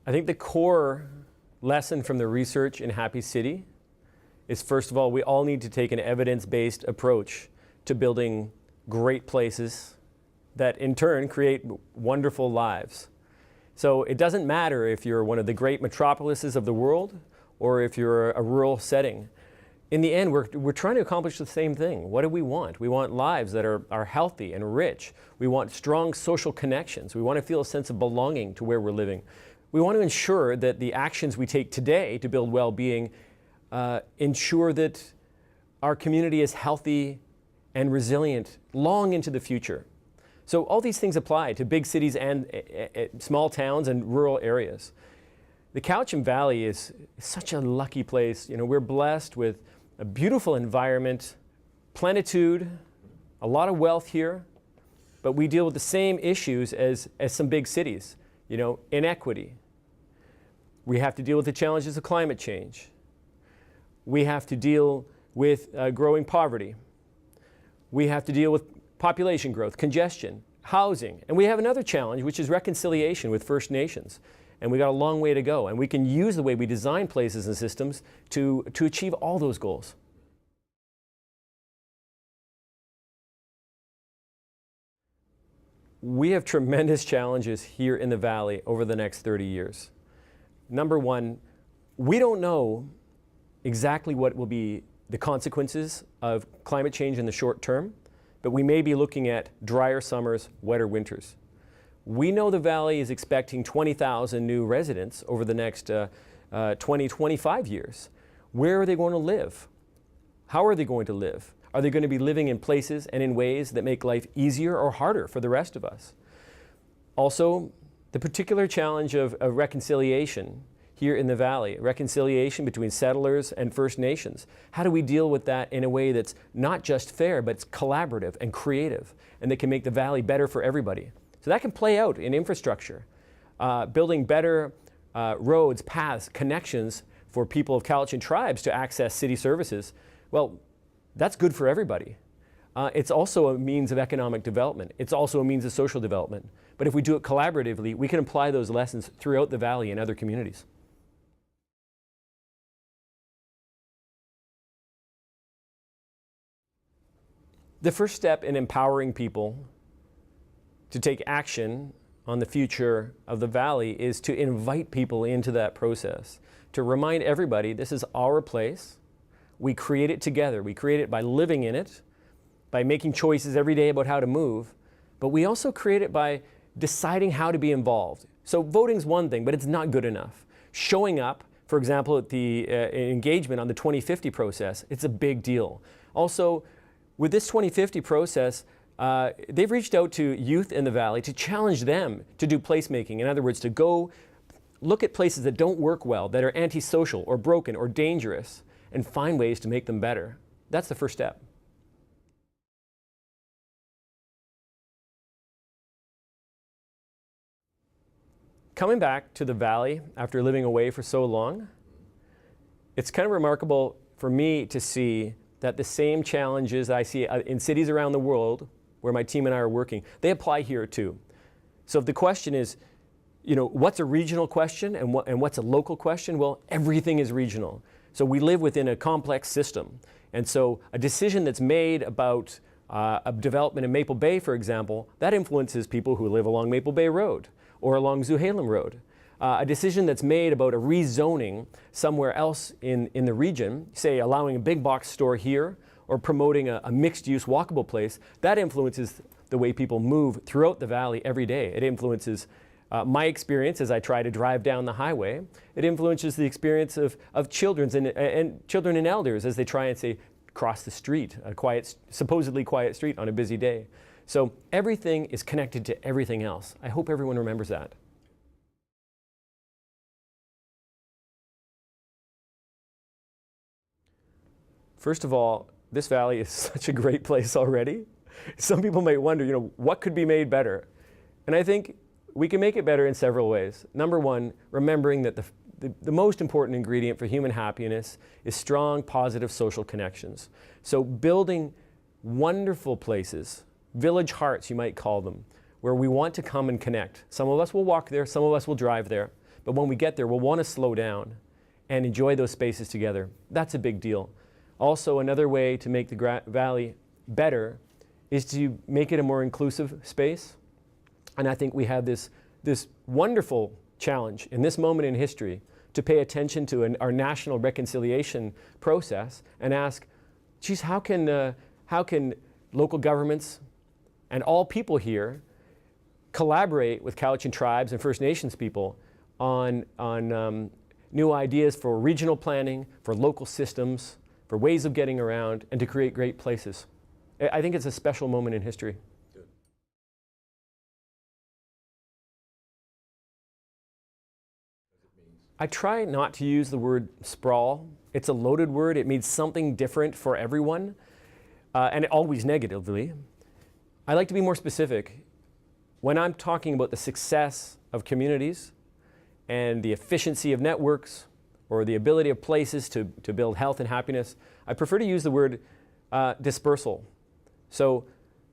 I think the core lesson from the research in Happy City is, first of all, we all need to take an evidence-based approach to building great places that in turn create wonderful lives. So it doesn't matter if you're one of the great metropolises of the world or if you're a rural setting. In the end, we're trying to accomplish the same thing. What do we want? We want lives that are healthy and rich. We want strong social connections. We want to feel a sense of belonging to where we're living. We want to ensure that the actions we take today to build well-being ensure that our community is healthy and resilient long into the future. So all these things apply to big cities and small towns and rural areas. The Cowichan Valley is such a lucky place. You know, we're blessed with a beautiful environment, plenitude, a lot of wealth here, but we deal with the same issues as some big cities. You know, inequity. We have to deal with the challenges of climate change. We have to deal with growing poverty. We have to deal with population growth, congestion, housing, and we have another challenge, which is reconciliation with First Nations. And we got a long way to go, and we can use the way we design places and systems to achieve all those goals. We have tremendous challenges here in the Valley over the next 30 years. Number one, we don't know exactly what will be the consequences of climate change in the short term, but we may be looking at drier summers, wetter winters. We know the Valley is expecting 20,000 new residents over the next 20, 25 years. Where are they going to live? How are they going to live? Are they going to be living in places and in ways that make life easier or harder for the rest of us? Also, the particular challenge of reconciliation here in the Valley, reconciliation between settlers and First Nations. How do we deal with that in a way that's not just fair, but it's collaborative and creative, and that can make the Valley better for everybody? So that can play out in infrastructure, building better roads, paths, connections for people of Cowichan tribes to access city services. Well, that's good for everybody. It's also a means of economic development. It's also a means of social development. But if we do it collaboratively, we can apply those lessons throughout the Valley and other communities. The first step in empowering people to take action on the future of the Valley is to invite people into that process, to remind everybody this is our place. We create it together. We create it by living in it, by making choices every day about how to move, but we also create it by deciding how to be involved. So voting's one thing, but it's not good enough. Showing up, for example, at the engagement on the 2050 process, it's a big deal. Also, with this 2050 process, they've reached out to youth in the Valley to challenge them to do placemaking. In other words, to go look at places that don't work well, that are antisocial or broken or dangerous, and find ways to make them better. That's the first step. Coming back to the Valley after living away for so long, it's kind of remarkable for me to see that the same challenges I see in cities around the world where my team and I are working, they apply here too. So if the question is, you know, what's a regional question and what's a local question? Well, everything is regional. So we live within a complex system. And so a decision that's made about a development in Maple Bay, for example, that influences people who live along Maple Bay Road or along Zuhalem Road. A decision that's made about a rezoning somewhere else in the region, say allowing a big box store here or promoting a mixed-use walkable place, that influences the way people move throughout the Valley every day. It influences my experience as I try to drive down the highway. It influences the experience of children and children and elders as they try and say, cross the street, a quiet, supposedly quiet street on a busy day. So everything is connected to everything else. I hope everyone remembers that. First of all, this Valley is such a great place already. Some people might wonder, you know, what could be made better? And I think we can make it better in several ways. Number one, remembering that the most important ingredient for human happiness is strong, positive social connections. So building wonderful places, village hearts you might call them, where we want to come and connect. Some of us will walk there, some of us will drive there, But when we get there, we'll want to slow down and enjoy those spaces together. That's a big deal. Also, another way to make the Valley better is to make it a more inclusive space. And I think we have this wonderful challenge in this moment in history to pay attention to our national reconciliation process and ask, geez, how can local governments and all people here collaborate with Cowichan tribes and First Nations people on new ideas for regional planning, for local systems, for ways of getting around, and to create great places. I think it's a special moment in history. Good. I try not to use the word sprawl. It's a loaded word. It means something different for everyone, and always negatively. I like to be more specific. When I'm talking about the success of communities and the efficiency of networks or the ability of places to build health and happiness, I prefer to use the word dispersal. So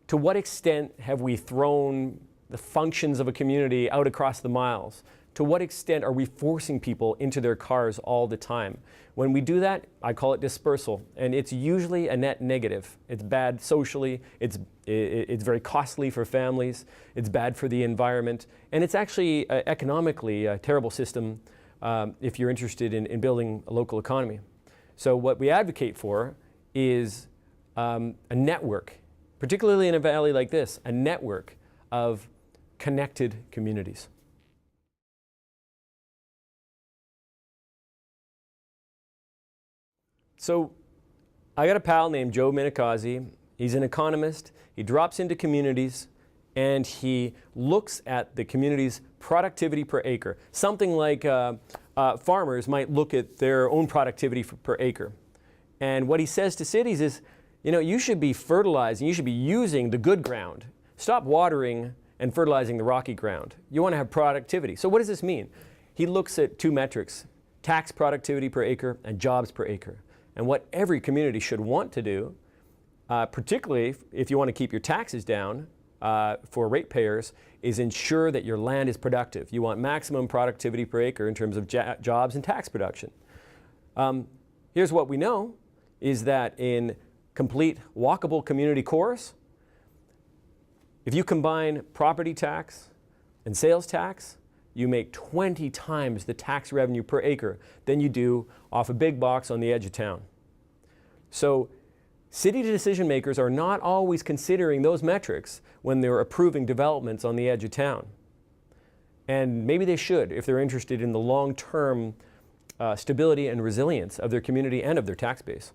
to what extent have we thrown the functions of a community out across the miles? To what extent are we forcing people into their cars all the time? When we do that, I call it dispersal, and it's usually a net negative. It's bad socially, it's very costly for families, it's bad for the environment, and it's actually economically a terrible system if you're interested in building a local economy. So what we advocate for is a network, particularly in a valley like this, a network of connected communities. So I got a pal named Joe Minikazi. He's an economist. He drops into communities and he looks at the community's productivity per acre. Something like farmers might look at their own productivity per acre. And what he says to cities is, you know, you should be fertilizing, you should be using the good ground. Stop watering and fertilizing the rocky ground. You want to have productivity. So what does this mean? He looks at two metrics, tax productivity per acre and jobs per acre. And what every community should want to do, particularly if you want to keep your taxes down for ratepayers, is ensure that your land is productive. You want maximum productivity per acre in terms of jobs and tax production. Here's what we know, is that in complete walkable community cores, if you combine property tax and sales tax, you make 20 times the tax revenue per acre than you do off a big box on the edge of town. So city decision makers are not always considering those metrics when they're approving developments on the edge of town. And maybe they should if they're interested in the long-term stability and resilience of their community and of their tax base.